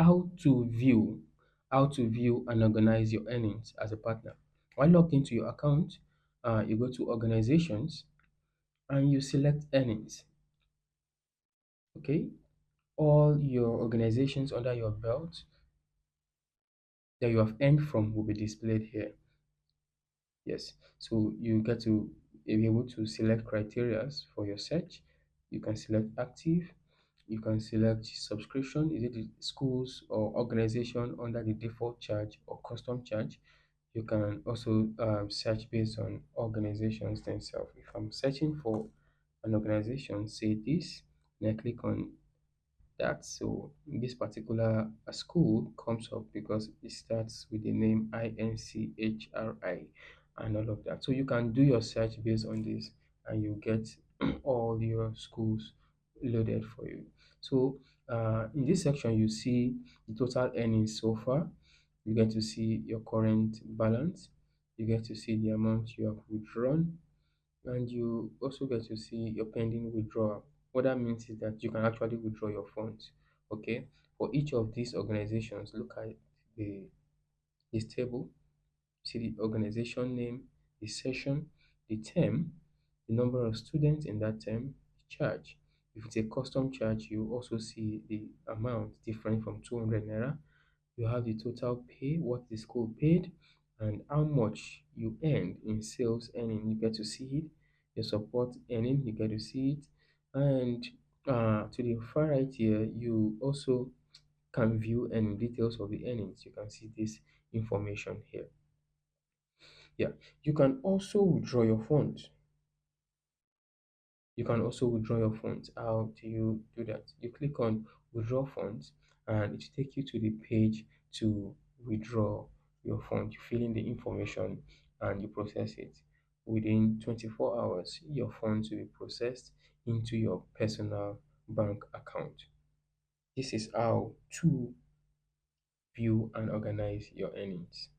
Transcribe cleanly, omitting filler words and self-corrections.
how to view and organize your earnings as a partner. When logged into your account, you go to organizations and you select earnings. Okay, all your organizations under your belt that you have earned from will be displayed here. Yes, so you get to be able to select criterias for your search. You can select active, you can select subscription, is it the schools or organization under the default charge or custom charge. You can also search based on organizations themselves. If I'm searching for an organization, say this, and I click on that. So this particular school comes up because it starts with the name INCHRI and all of that. So you can do your search based on this and you get all your schools loaded for you. So in this section, you see the total earnings so far. You get to see your current balance. You get to see the amount you have withdrawn, and you also get to see your pending withdrawal. What that means is that you can actually withdraw your funds. Okay, for each of these organizations, look at the this table. See the organization name, the session, the term, the number of students in that term, the charge. If it's a custom charge, you also see the amount different from 200 naira. You have the total pay, what the school paid, and how much you earned in sales earning. You get to see it. Your support earning, you get to see it. And to the far right here, you also can view any details of the earnings. You can see this information here. Yeah, you can also withdraw your funds. You can also withdraw your funds. How do you do that? You click on withdraw funds and it will take you to the page to withdraw your fund. You fill in the information and you process it. Within 24 hours, your funds will be processed into your personal bank account. This is how to view and organize your earnings.